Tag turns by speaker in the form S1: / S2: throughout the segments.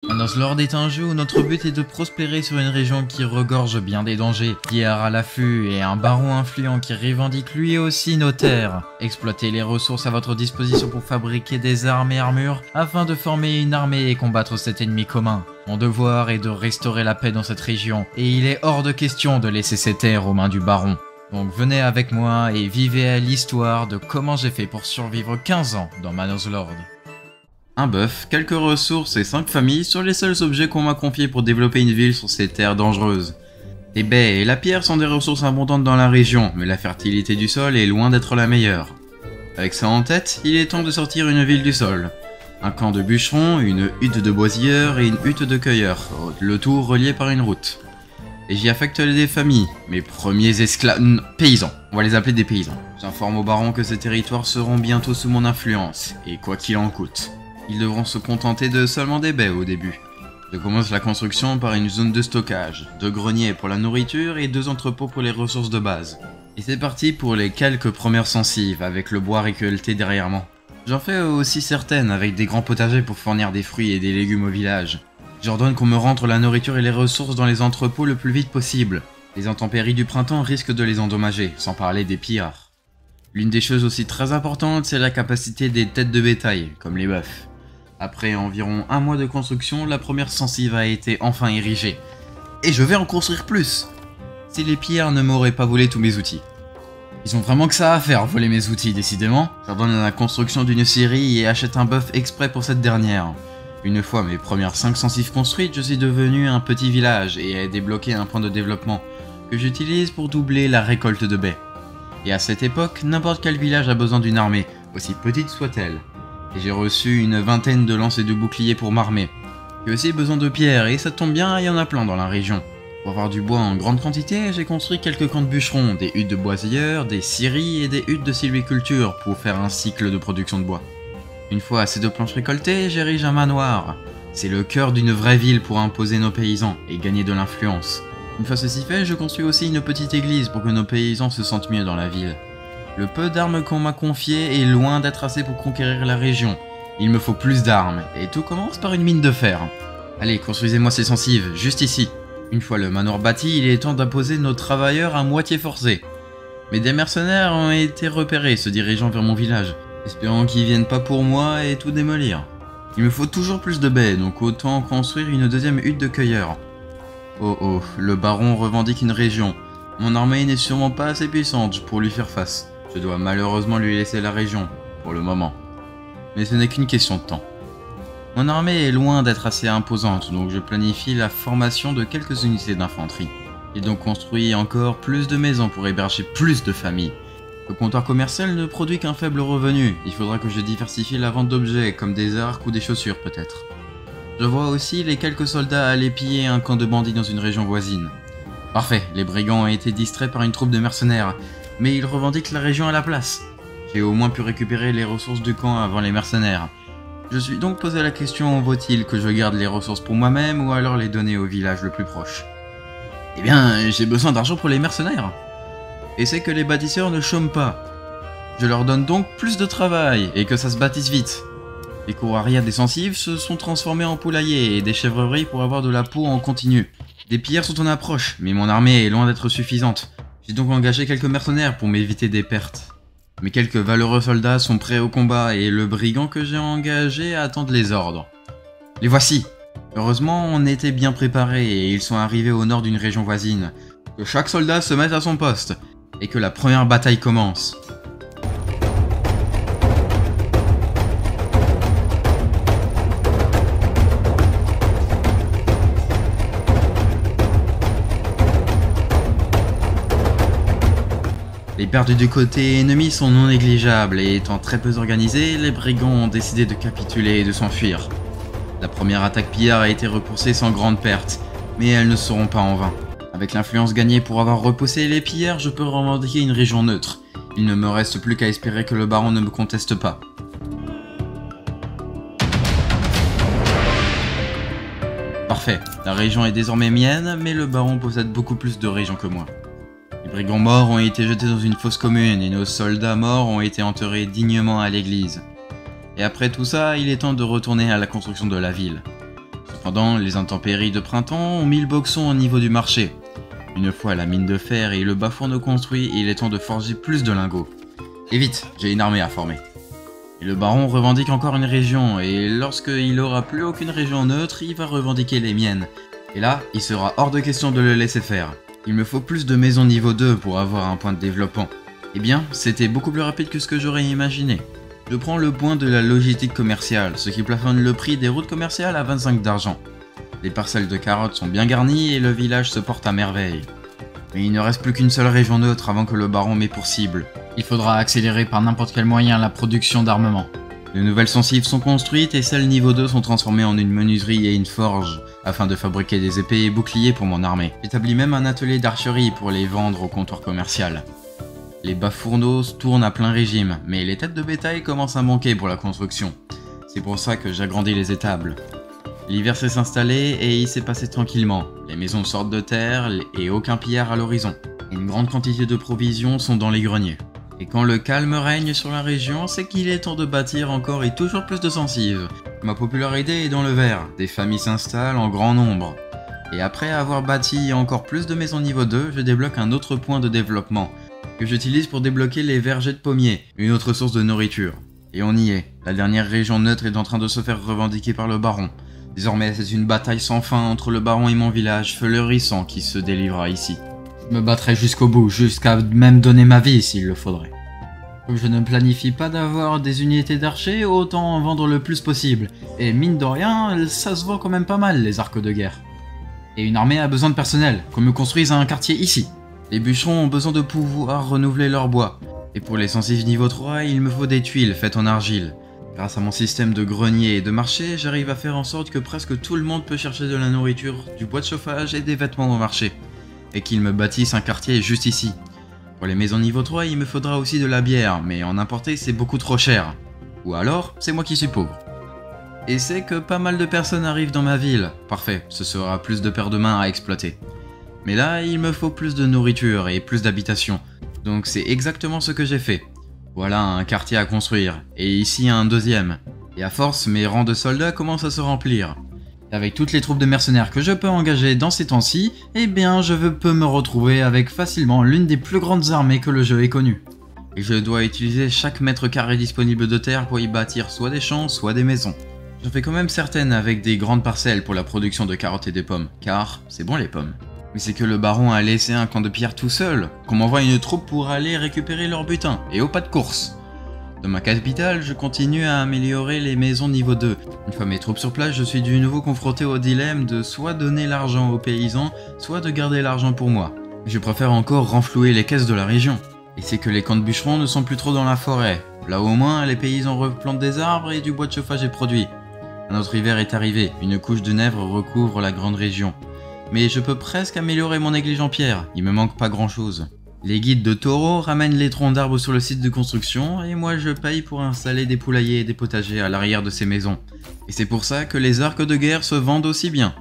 S1: Manos Lord est un jeu où notre but est de prospérer sur une région qui regorge bien des dangers, pierre à l'affût et un baron influent qui revendique lui aussi nos terres. Exploitez les ressources à votre disposition pour fabriquer des armes et armures afin de former une armée et combattre cet ennemi commun. Mon devoir est de restaurer la paix dans cette région et il est hors de question de laisser ces terres aux mains du baron. Donc venez avec moi et vivez à l'histoire de comment j'ai fait pour survivre 15 ans dans Manos Lord. Un bœuf, quelques ressources et 5 familles sont les seuls objets qu'on m'a confiés pour développer une ville sur ces terres dangereuses. Les baies et la pierre sont des ressources abondantes dans la région, mais la fertilité du sol est loin d'être la meilleure. Avec ça en tête, il est temps de sortir une ville du sol. Un camp de bûcherons, une hutte de boisilleurs et une hutte de cueilleurs, le tout relié par une route. Et j'y affecte des familles, mes premiers esclaves... paysans, on va les appeler des paysans. J'informe au baron que ces territoires seront bientôt sous mon influence, et quoi qu'il en coûte. Ils devront se contenter de seulement des baies au début. Je commence la construction par une zone de stockage, 2 greniers pour la nourriture et 2 entrepôts pour les ressources de base. Et c'est parti pour les quelques premières sensives avec le bois récolté derrière moi. J'en fais aussi certaines avec des grands potagers pour fournir des fruits et des légumes au village. J'ordonne qu'on me rentre la nourriture et les ressources dans les entrepôts le plus vite possible. Les intempéries du printemps risquent de les endommager, sans parler des pillards. L'une des choses aussi très importantes, c'est la capacité des têtes de bétail, comme les bœufs. Après environ 1 mois de construction, la première sensive a été enfin érigée. Et je vais en construire plus! Si les pillards ne m'auraient pas volé tous mes outils. Ils ont vraiment que ça à faire, voler mes outils, décidément. J'ordonne la construction d'une scierie et achète un bœuf exprès pour cette dernière. Une fois mes premières 5 sensives construites, je suis devenu un petit village et ai débloqué un point de développement que j'utilise pour doubler la récolte de baies. Et à cette époque, n'importe quel village a besoin d'une armée, aussi petite soit-elle. Et j'ai reçu une vingtaine de lances et de boucliers pour m'armer. J'ai aussi besoin de pierres et ça tombe bien, il y en a plein dans la région. Pour avoir du bois en grande quantité, j'ai construit quelques camps de bûcherons, des huttes de boisilleurs, des scieries et des huttes de sylviculture pour faire un cycle de production de bois. Une fois ces 2 planches récoltées, j'érige un manoir. C'est le cœur d'une vraie ville pour imposer nos paysans et gagner de l'influence. Une fois ceci fait, je construis aussi une petite église pour que nos paysans se sentent mieux dans la ville. Le peu d'armes qu'on m'a confiées est loin d'être assez pour conquérir la région. Il me faut plus d'armes, et tout commence par une mine de fer. Allez, construisez-moi ces sensives, juste ici. Une fois le manoir bâti, il est temps d'imposer nos travailleurs à moitié forcés. Mais des mercenaires ont été repérés se dirigeant vers mon village, espérant qu'ils viennent pas pour moi et tout démolir. Il me faut toujours plus de baies, donc autant construire une 2e hutte de cueilleurs. Oh oh, le baron revendique une région. Mon armée n'est sûrement pas assez puissante pour lui faire face. Je dois malheureusement lui laisser la région, pour le moment. Mais ce n'est qu'une question de temps. Mon armée est loin d'être assez imposante, donc je planifie la formation de quelques unités d'infanterie. J'ai donc construit encore plus de maisons pour héberger plus de familles. Le comptoir commercial ne produit qu'un faible revenu, il faudra que je diversifie la vente d'objets, comme des arcs ou des chaussures peut-être. Je vois aussi les quelques soldats aller piller un camp de bandits dans une région voisine. Parfait, les brigands ont été distraits par une troupe de mercenaires, mais ils revendiquent la région à la place. J'ai au moins pu récupérer les ressources du camp avant les mercenaires. Je suis donc posé la question, vaut-il que je garde les ressources pour moi-même ou alors les donner au village le plus proche? Eh bien, j'ai besoin d'argent pour les mercenaires. Et c'est que les bâtisseurs ne chôment pas. Je leur donne donc plus de travail et que ça se bâtisse vite. Les cours arrière des sensives se sont transformés en poulaillers et des chèvreries pour avoir de la peau en continu. Des pillards sont en approche, mais mon armée est loin d'être suffisante. J'ai donc engagé quelques mercenaires pour m'éviter des pertes. Mais quelques valeureux soldats sont prêts au combat et le brigand que j'ai engagé attend les ordres. Les voici. Heureusement, on était bien préparés et ils sont arrivés au nord d'une région voisine. Que chaque soldat se mette à son poste et que la première bataille commence. Les pertes du côté ennemi sont non négligeables et étant très peu organisés, les brigands ont décidé de capituler et de s'enfuir. La première attaque pillard a été repoussée sans grande perte, mais elles ne seront pas en vain. Avec l'influence gagnée pour avoir repoussé les pillards, je peux revendiquer une région neutre. Il ne me reste plus qu'à espérer que le baron ne me conteste pas. Parfait, la région est désormais mienne, mais le baron possède beaucoup plus de régions que moi. Les brigands morts ont été jetés dans une fosse commune et nos soldats morts ont été enterrés dignement à l'église. Et après tout ça, il est temps de retourner à la construction de la ville. Cependant, les intempéries de printemps ont mis le boxon au niveau du marché. Une fois la mine de fer et le bas-fourneau construit, il est temps de forger plus de lingots. Et vite, j'ai une armée à former. Et le baron revendique encore une région, et lorsqu'il aura plus aucune région neutre, il va revendiquer les miennes. Et là, il sera hors de question de le laisser faire. Il me faut plus de maisons niveau 2 pour avoir un point de développement. Eh bien, c'était beaucoup plus rapide que ce que j'aurais imaginé. Je prends le point de la logistique commerciale, ce qui plafonne le prix des routes commerciales à 25 d'argent. Les parcelles de carottes sont bien garnies et le village se porte à merveille. Mais il ne reste plus qu'une seule région neutre avant que le baron m'ait pour cible. Il faudra accélérer par n'importe quel moyen la production d'armement. De nouvelles sensives sont construites et celles niveau 2 sont transformées en une menuiserie et une forge, afin de fabriquer des épées et boucliers pour mon armée. J'établis même un atelier d'archerie pour les vendre au comptoir commercial. Les bas-fourneaux tournent à plein régime, mais les têtes de bétail commencent à manquer pour la construction. C'est pour ça que j'agrandis les étables. L'hiver s'est installé et il s'est passé tranquillement. Les maisons sortent de terre et aucun pillard à l'horizon. Une grande quantité de provisions sont dans les greniers. Et quand le calme règne sur la région, c'est qu'il est temps de bâtir encore et toujours plus de sensives. Ma popularité est dans le vert, des familles s'installent en grand nombre. Et après avoir bâti encore plus de maisons niveau 2, je débloque un autre point de développement, que j'utilise pour débloquer les vergers de pommiers, une autre source de nourriture. Et on y est, la dernière région neutre est en train de se faire revendiquer par le baron. Désormais, c'est une bataille sans fin entre le baron et mon village fleurissant qui se délivrera ici. Je me battrai jusqu'au bout, jusqu'à même donner ma vie s'il le faudrait. Comme je ne planifie pas d'avoir des unités d'archers, autant en vendre le plus possible. Et mine de rien, ça se vend quand même pas mal les arcs de guerre. Et une armée a besoin de personnel, qu'on me construise un quartier ici. Les bûcherons ont besoin de pouvoir renouveler leur bois. Et pour les sensibles niveau 3, il me faut des tuiles faites en argile. Grâce à mon système de grenier et de marché, j'arrive à faire en sorte que presque tout le monde peut chercher de la nourriture, du bois de chauffage et des vêtements au marché. Et qu'ils me bâtissent un quartier juste ici. Pour les maisons niveau 3, il me faudra aussi de la bière, mais en importer c'est beaucoup trop cher. Ou alors, c'est moi qui suis pauvre. Et c'est que pas mal de personnes arrivent dans ma ville. Parfait, ce sera plus de paires de mains à exploiter. Mais là, il me faut plus de nourriture et plus d'habitation. Donc c'est exactement ce que j'ai fait. Voilà un quartier à construire, et ici un deuxième. Et à force, mes rangs de soldats commencent à se remplir. Et avec toutes les troupes de mercenaires que je peux engager dans ces temps-ci, eh bien je peux me retrouver avec facilement l'une des plus grandes armées que le jeu ait connues. Et je dois utiliser chaque mètre carré disponible de terre pour y bâtir soit des champs, soit des maisons. J'en fais quand même certaines avec des grandes parcelles pour la production de carottes et des pommes, car c'est bon les pommes. Mais c'est que le baron a laissé un camp de pierre tout seul, qu'on m'envoie une troupe pour aller récupérer leur butin, et au pas de course. Dans ma capitale, je continue à améliorer les maisons niveau 2. Une fois mes troupes sur place, je suis de nouveau confronté au dilemme de soit donner l'argent aux paysans, soit de garder l'argent pour moi. Je préfère encore renflouer les caisses de la région. Et c'est que les camps de bûcherons ne sont plus trop dans la forêt. Là au moins, les paysans replantent des arbres et du bois de chauffage est produit. Un autre hiver est arrivé, une couche de nèfre recouvre la grande région. Mais je peux presque améliorer mon église en pierre, il me manque pas grand chose. Les guides de taureaux ramènent les troncs d'arbres sur le site de construction et moi je paye pour installer des poulaillers et des potagers à l'arrière de ces maisons. Et c'est pour ça que les arcs de guerre se vendent aussi bien.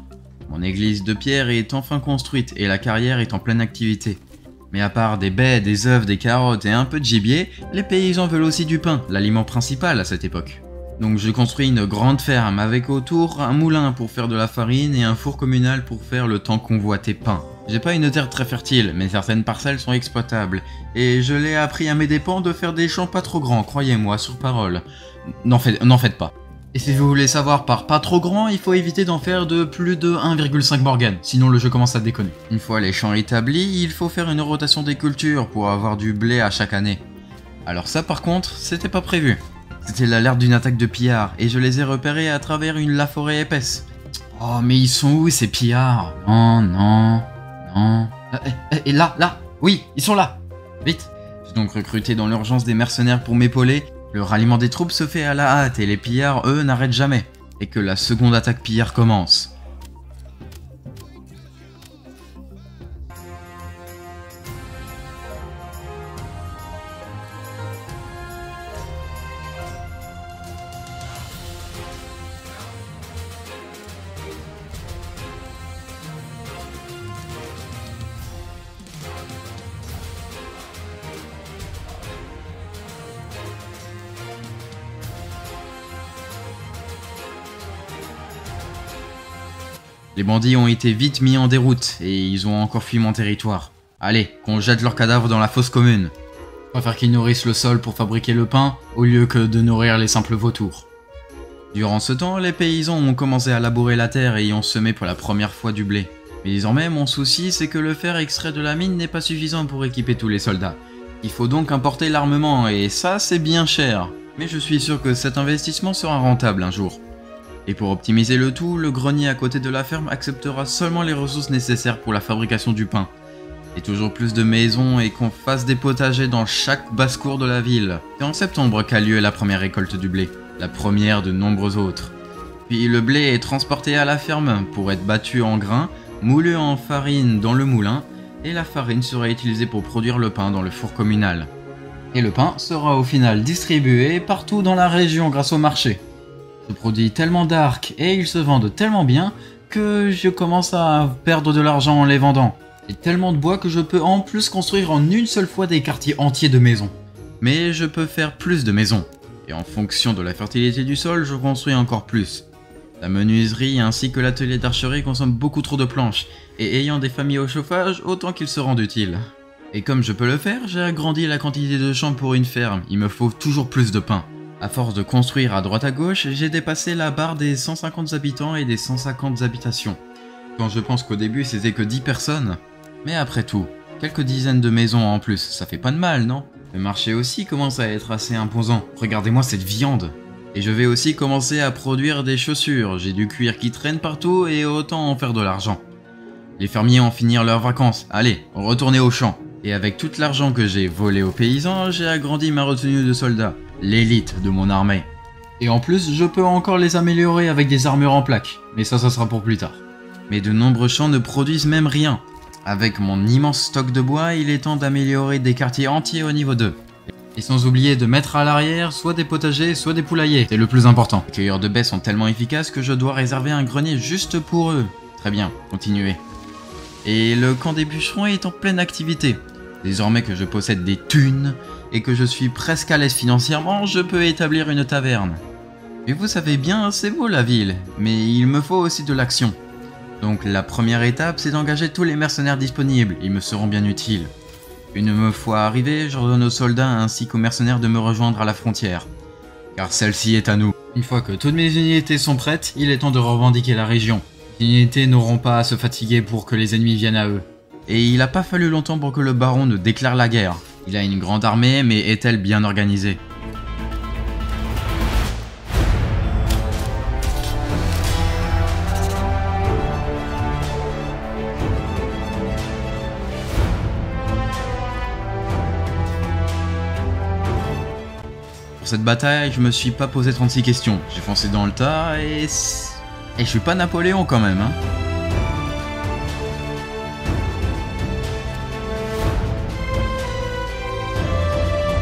S1: Mon église de pierre est enfin construite et la carrière est en pleine activité. Mais à part des baies, des œufs, des carottes et un peu de gibier, les paysans veulent aussi du pain, l'aliment principal à cette époque. Donc je construis une grande ferme avec autour un moulin pour faire de la farine et un four communal pour faire le tant convoité pain. J'ai pas une terre très fertile, mais certaines parcelles sont exploitables, et je l'ai appris à mes dépens de faire des champs pas trop grands, croyez-moi, sur parole. N'en faites pas. Et si vous voulez savoir par pas trop grand, il faut éviter d'en faire de plus de 1,5 morgan, sinon le jeu commence à déconner. Une fois les champs établis, il faut faire une rotation des cultures pour avoir du blé à chaque année. Alors ça par contre, c'était pas prévu. C'était l'alerte d'une attaque de pillards, et je les ai repérés à travers la forêt épaisse. Oh mais ils sont où ces pillards? Non. Et là, oui, ils sont là. Vite. J'ai donc recruté dans l'urgence des mercenaires pour m'épauler. Le ralliement des troupes se fait à la hâte et les pillards, eux, n'arrêtent jamais. Et que la seconde attaque pillard commence. Les bandits ont été vite mis en déroute et ils ont encore fui mon territoire. Allez, qu'on jette leurs cadavres dans la fosse commune. Je préfère qu'ils nourrissent le sol pour fabriquer le pain au lieu que de nourrir les simples vautours. Durant ce temps, les paysans ont commencé à labourer la terre et y ont semé pour la première fois du blé. Mais désormais, mon souci, c'est que le fer extrait de la mine n'est pas suffisant pour équiper tous les soldats. Il faut donc importer l'armement et ça, c'est bien cher. Mais je suis sûr que cet investissement sera rentable un jour. Et pour optimiser le tout, le grenier à côté de la ferme acceptera seulement les ressources nécessaires pour la fabrication du pain. Et toujours plus de maisons et qu'on fasse des potagers dans chaque basse-cour de la ville. C'est en septembre qu'a lieu la première récolte du blé, la première de nombreux autres. Puis le blé est transporté à la ferme pour être battu en grains, moulu en farine dans le moulin, et la farine sera utilisée pour produire le pain dans le four communal. Et le pain sera au final distribué partout dans la région grâce au marché. Je produis tellement d'arcs et ils se vendent tellement bien que je commence à perdre de l'argent en les vendant. J'ai tellement de bois que je peux en plus construire en une seule fois des quartiers entiers de maisons. Mais je peux faire plus de maisons. Et en fonction de la fertilité du sol, je construis encore plus. La menuiserie ainsi que l'atelier d'archerie consomment beaucoup trop de planches, et ayant des familles au chauffage, autant qu'ils se rendent utiles. Et comme je peux le faire, j'ai agrandi la quantité de champs pour une ferme, il me faut toujours plus de pain. À force de construire à droite à gauche, j'ai dépassé la barre des 150 habitants et des 150 habitations. Quand je pense qu'au début c'était que 10 personnes. Mais après tout, quelques dizaines de maisons en plus, ça fait pas de mal, non? Le marché aussi commence à être assez imposant, regardez-moi cette viande. Et je vais aussi commencer à produire des chaussures, j'ai du cuir qui traîne partout et autant en faire de l'argent. Les fermiers ont fini leurs vacances, allez, retournez au champ. Et avec tout l'argent que j'ai volé aux paysans, j'ai agrandi ma retenue de soldats, l'élite de mon armée. Et en plus, je peux encore les améliorer avec des armures en plaques, mais ça sera pour plus tard. Mais de nombreux champs ne produisent même rien. Avec mon immense stock de bois, il est temps d'améliorer des quartiers entiers au niveau 2. Et sans oublier de mettre à l'arrière soit des potagers, soit des poulaillers, c'est le plus important. Les cueilleurs de baies sont tellement efficaces que je dois réserver un grenier juste pour eux. Très bien, continuez. Et le camp des bûcherons est en pleine activité. Désormais que je possède des thunes et que je suis presque à l'aise financièrement, je peux établir une taverne. Et vous savez bien, c'est beau la ville, mais il me faut aussi de l'action. Donc la première étape, c'est d'engager tous les mercenaires disponibles, ils me seront bien utiles. Une fois arrivé, j'ordonne aux soldats ainsi qu'aux mercenaires de me rejoindre à la frontière. Car celle-ci est à nous. Une fois que toutes mes unités sont prêtes, il est temps de revendiquer la région. Les unités n'auront pas à se fatiguer pour que les ennemis viennent à eux. Et il n'a pas fallu longtemps pour que le baron ne déclare la guerre. Il a une grande armée, mais est-elle bien organisée? Pour cette bataille, je me suis pas posé 36 questions. J'ai foncé dans le tas et je suis pas Napoléon quand même, hein.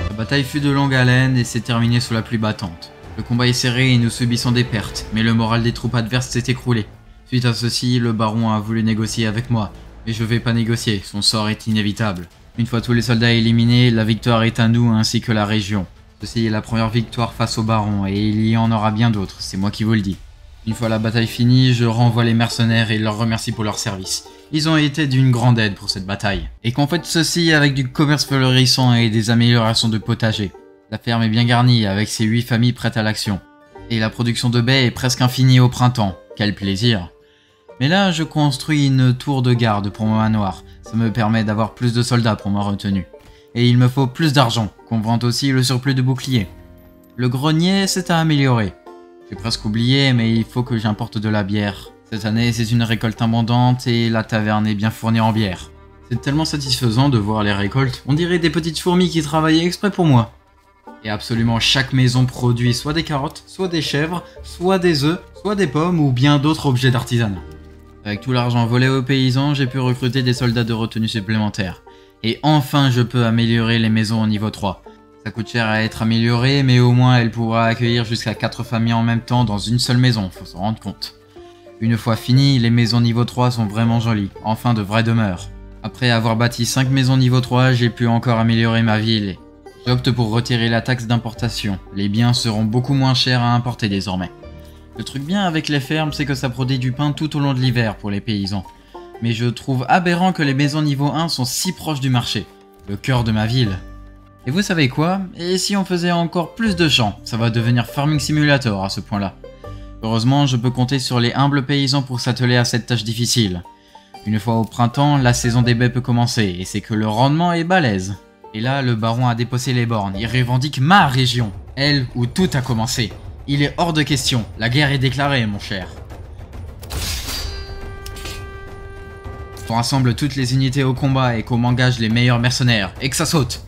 S1: La bataille fut de longue haleine et s'est terminée sous la pluie battante. Le combat est serré et nous subissons des pertes, mais le moral des troupes adverses s'est écroulé. Suite à ceci, le baron a voulu négocier avec moi, mais je vais pas négocier, son sort est inévitable. Une fois tous les soldats éliminés, la victoire est à nous ainsi que la région. Ceci est la première victoire face au baron et il y en aura bien d'autres, c'est moi qui vous le dis. Une fois la bataille finie, je renvoie les mercenaires et leur remercie pour leur service. Ils ont été d'une grande aide pour cette bataille. Et qu'on fait ceci avec du commerce florissant et des améliorations de potager. La ferme est bien garnie avec ses 8 familles prêtes à l'action. Et la production de baies est presque infinie au printemps. Quel plaisir! Mais là, je construis une tour de garde pour mon manoir. Ça me permet d'avoir plus de soldats pour ma retenue. Et il me faut plus d'argent, qu'on vende aussi le surplus de boucliers. Le grenier, c'est à améliorer. J'ai presque oublié, mais il faut que j'importe de la bière. Cette année, c'est une récolte abondante et la taverne est bien fournie en bière. C'est tellement satisfaisant de voir les récoltes, on dirait des petites fourmis qui travaillaient exprès pour moi. Et absolument chaque maison produit soit des carottes, soit des chèvres, soit des œufs, soit des pommes ou bien d'autres objets d'artisanat. Avec tout l'argent volé aux paysans, j'ai pu recruter des soldats de retenue supplémentaires. Et enfin, je peux améliorer les maisons au niveau 3. Ça coûte cher à être amélioré, mais au moins elle pourra accueillir jusqu'à 4 familles en même temps dans une seule maison, faut s'en rendre compte. Une fois fini, les maisons niveau 3 sont vraiment jolies, enfin de vraies demeures. Après avoir bâti 5 maisons niveau 3, j'ai pu encore améliorer ma ville. J'opte pour retirer la taxe d'importation, les biens seront beaucoup moins chers à importer désormais. Le truc bien avec les fermes, c'est que ça produit du pain tout au long de l'hiver pour les paysans. Mais je trouve aberrant que les maisons niveau 1 sont si proches du marché, le cœur de ma ville. Et vous savez quoi? Et si on faisait encore plus de champs? Ça va devenir Farming Simulator à ce point-là. Heureusement, je peux compter sur les humbles paysans pour s'atteler à cette tâche difficile. Une fois au printemps, la saison des baies peut commencer, et c'est que le rendement est balèze. Et là, le baron a dépassé les bornes, il revendique ma région, elle où tout a commencé. Il est hors de question, la guerre est déclarée, mon cher. On rassemble toutes les unités au combat et qu'on m'engage les meilleurs mercenaires, et que ça saute.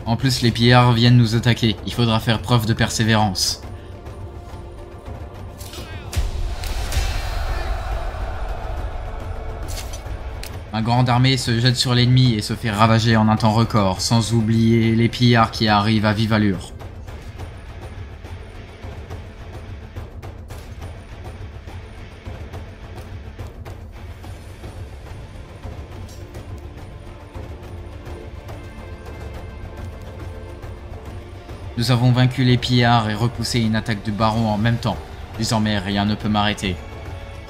S1: En plus, les pillards viennent nous attaquer, il faudra faire preuve de persévérance. Ma grande armée se jette sur l'ennemi et se fait ravager en un temps record, sans oublier les pillards qui arrivent à vive allure. Nous avons vaincu les pillards et repoussé une attaque du baron en même temps. Désormais, rien ne peut m'arrêter.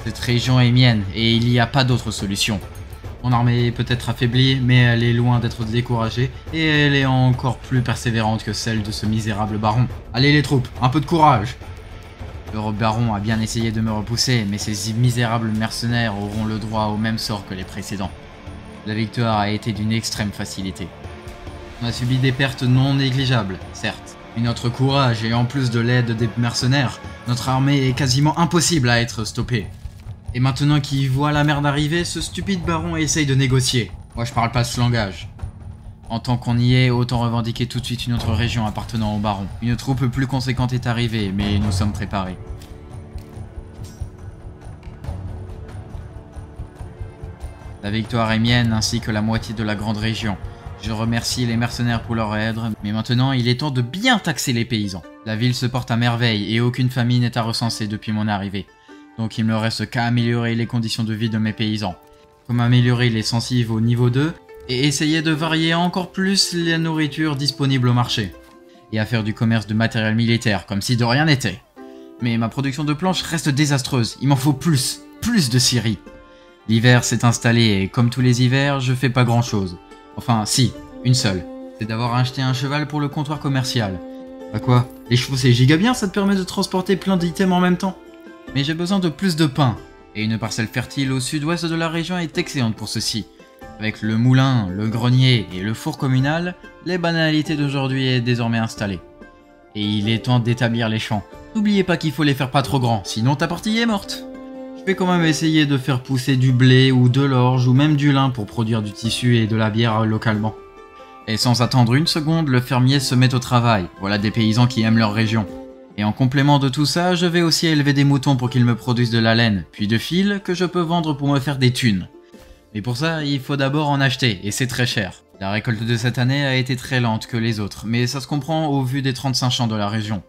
S1: Cette région est mienne et il n'y a pas d'autre solution. Mon armée est peut-être affaiblie, mais elle est loin d'être découragée et elle est encore plus persévérante que celle de ce misérable baron. Allez les troupes, un peu de courage! Le baron a bien essayé de me repousser, mais ces misérables mercenaires auront le droit au même sort que les précédents. La victoire a été d'une extrême facilité. On a subi des pertes non négligeables, certes. Mais notre courage et en plus de l'aide des mercenaires, notre armée est quasiment impossible à être stoppée. Et maintenant qu'il voit la merde arriver, ce stupide baron essaye de négocier. Moi je parle pas ce langage. En tant qu'on y est, autant revendiquer tout de suite une autre région appartenant au baron. Une troupe plus conséquente est arrivée, mais nous sommes préparés. La victoire est mienne ainsi que la moitié de la grande région. Je remercie les mercenaires pour leur aide, mais maintenant il est temps de bien taxer les paysans. La ville se porte à merveille et aucune famine n'est à recenser depuis mon arrivée. Donc il me reste qu'à améliorer les conditions de vie de mes paysans. Comme améliorer les sensives au niveau 2 et essayer de varier encore plus la nourriture disponible au marché. Et à faire du commerce de matériel militaire comme si de rien n'était. Mais ma production de planches reste désastreuse, il m'en faut plus de scieries. L'hiver s'est installé et comme tous les hivers, je fais pas grand chose. Enfin, si, une seule. C'est d'avoir acheté un cheval pour le comptoir commercial. Bah quoi? Les chevaux c'est giga bien, ça te permet de transporter plein d'items en même temps. Mais j'ai besoin de plus de pain. Et une parcelle fertile au sud-ouest de la région est excellente pour ceci. Avec le moulin, le grenier et le four communal, les banalités d'aujourd'hui est désormais installées. Et il est temps d'établir les champs. N'oubliez pas qu'il faut les faire pas trop grands, sinon ta partie est morte. Je vais quand même essayer de faire pousser du blé ou de l'orge ou même du lin pour produire du tissu et de la bière localement. Et sans attendre une seconde, le fermier se met au travail. Voilà des paysans qui aiment leur région. Et en complément de tout ça, je vais aussi élever des moutons pour qu'ils me produisent de la laine, puis de fil que je peux vendre pour me faire des thunes. Mais pour ça, il faut d'abord en acheter, et c'est très cher. La récolte de cette année a été très lente que les autres, mais ça se comprend au vu des 35 champs de la région.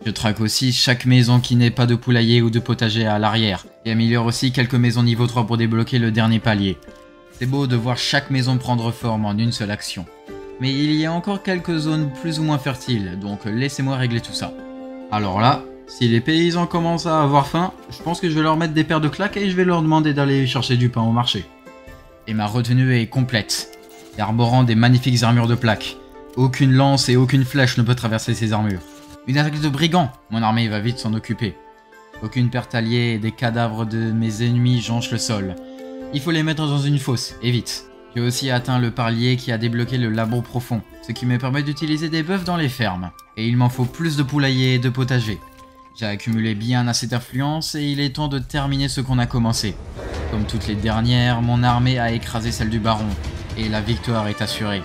S1: Je traque aussi chaque maison qui n'ait pas de poulailler ou de potager à l'arrière, et améliore aussi quelques maisons niveau 3 pour débloquer le dernier palier. C'est beau de voir chaque maison prendre forme en une seule action. Mais il y a encore quelques zones plus ou moins fertiles, donc laissez-moi régler tout ça. Alors là, si les paysans commencent à avoir faim, je pense que je vais leur mettre des paires de claques et je vais leur demander d'aller chercher du pain au marché. Et ma retenue est complète, arborant des magnifiques armures de plaques. Aucune lance et aucune flèche ne peut traverser ces armures. Une attaque de brigands, mon armée va vite s'en occuper. Aucune perte alliée et des cadavres de mes ennemis jonchent le sol. Il faut les mettre dans une fosse, et vite. J'ai aussi atteint le parlier qui a débloqué le labo profond, ce qui me permet d'utiliser des bœufs dans les fermes. Et il m'en faut plus de poulaillers et de potagers. J'ai accumulé bien assez d'influence et il est temps de terminer ce qu'on a commencé. Comme toutes les dernières, mon armée a écrasé celle du baron, et la victoire est assurée.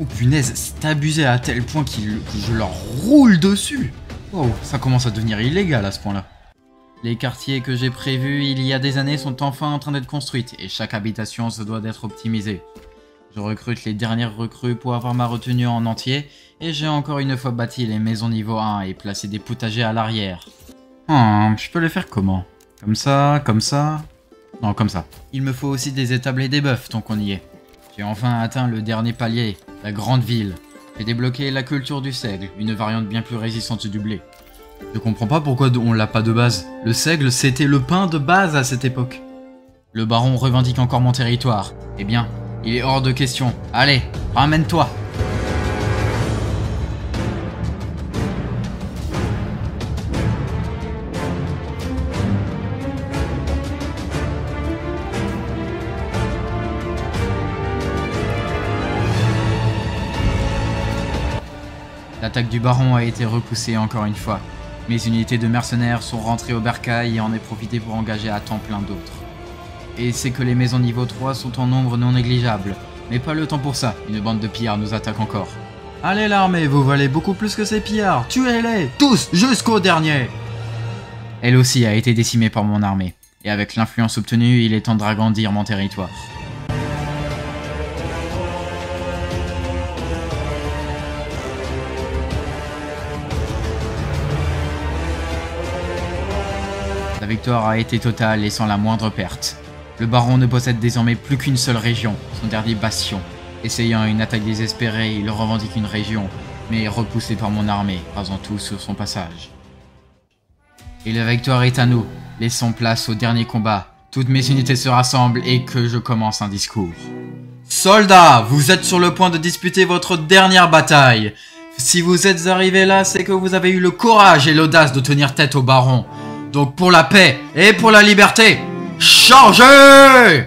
S1: Oh punaise, c'est abusé à tel point que je leur roule dessus. Oh, ça commence à devenir illégal à ce point-là. Les quartiers que j'ai prévus il y a des années sont enfin en train d'être construites et chaque habitation se doit d'être optimisée. Je recrute les dernières recrues pour avoir ma retenue en entier et j'ai encore une fois bâti les maisons niveau 1 et placé des potagers à l'arrière. Je peux les faire comment? Comme ça, comme ça... Non, comme ça. Il me faut aussi des étables et des bœufs, tant qu'on y est. J'ai enfin atteint le dernier palier, la grande ville. J'ai débloqué la culture du seigle, une variante bien plus résistante du blé. Je comprends pas pourquoi on l'a pas de base. Le seigle, c'était le pain de base à cette époque. Le baron revendique encore mon territoire. Eh bien, il est hors de question. Allez, ramène-toi. L'attaque du baron a été repoussée encore une fois. Mes unités de mercenaires sont rentrées au bercail et en ai profité pour engager à temps plein d'autres. Et c'est que les maisons niveau 3 sont en nombre non négligeable. Mais pas le temps pour ça, une bande de pillards nous attaque encore. Allez l'armée, vous valez beaucoup plus que ces pillards, tuez-les, tous, jusqu'au dernier. Elle aussi a été décimée par mon armée, et avec l'influence obtenue, il est temps d'agrandir mon territoire. La victoire a été totale et sans la moindre perte. Le baron ne possède désormais plus qu'une seule région, son dernier bastion. Essayant une attaque désespérée, il revendique une région, mais est repoussé par mon armée, rasant tout sur son passage. Et la victoire est à nous. Laissons place au dernier combat. Toutes mes unités se rassemblent et que je commence un discours. Soldats, vous êtes sur le point de disputer votre dernière bataille. Si vous êtes arrivés là, c'est que vous avez eu le courage et l'audace de tenir tête au baron. Donc pour la paix et pour la liberté, chargez!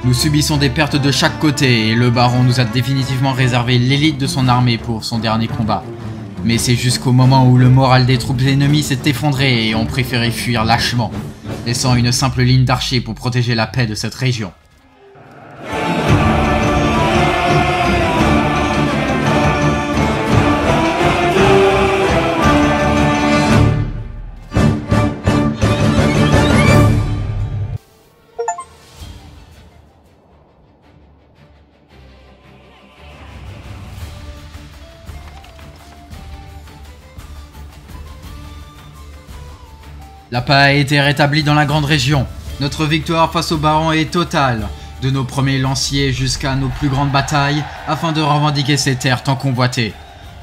S1: Nous subissons des pertes de chaque côté et le baron nous a définitivement réservé l'élite de son armée pour son dernier combat. Mais c'est jusqu'au moment où le moral des troupes ennemies s'est effondré et ont préféré fuir lâchement, laissant une simple ligne d'archers pour protéger la paix de cette région. La paix a été rétablie dans la grande région. Notre victoire face au baron est totale, de nos premiers lanciers jusqu'à nos plus grandes batailles, afin de revendiquer ces terres tant convoitées.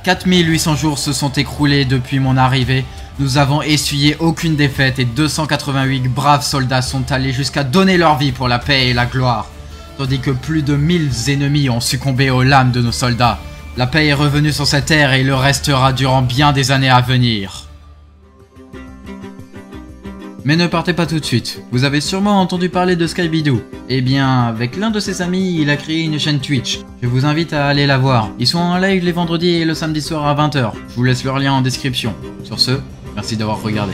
S1: 4800 jours se sont écroulés depuis mon arrivée, nous avons essuyé aucune défaite et 288 braves soldats sont allés jusqu'à donner leur vie pour la paix et la gloire, tandis que plus de 1000 ennemis ont succombé aux lames de nos soldats. La paix est revenue sur cette terre et le restera durant bien des années à venir. Mais ne partez pas tout de suite, vous avez sûrement entendu parler de Skybidoo. Eh bien, avec l'un de ses amis, il a créé une chaîne Twitch. Je vous invite à aller la voir. Ils sont en live les vendredis et le samedi soir à 20 h. Je vous laisse leur lien en description. Sur ce, merci d'avoir regardé.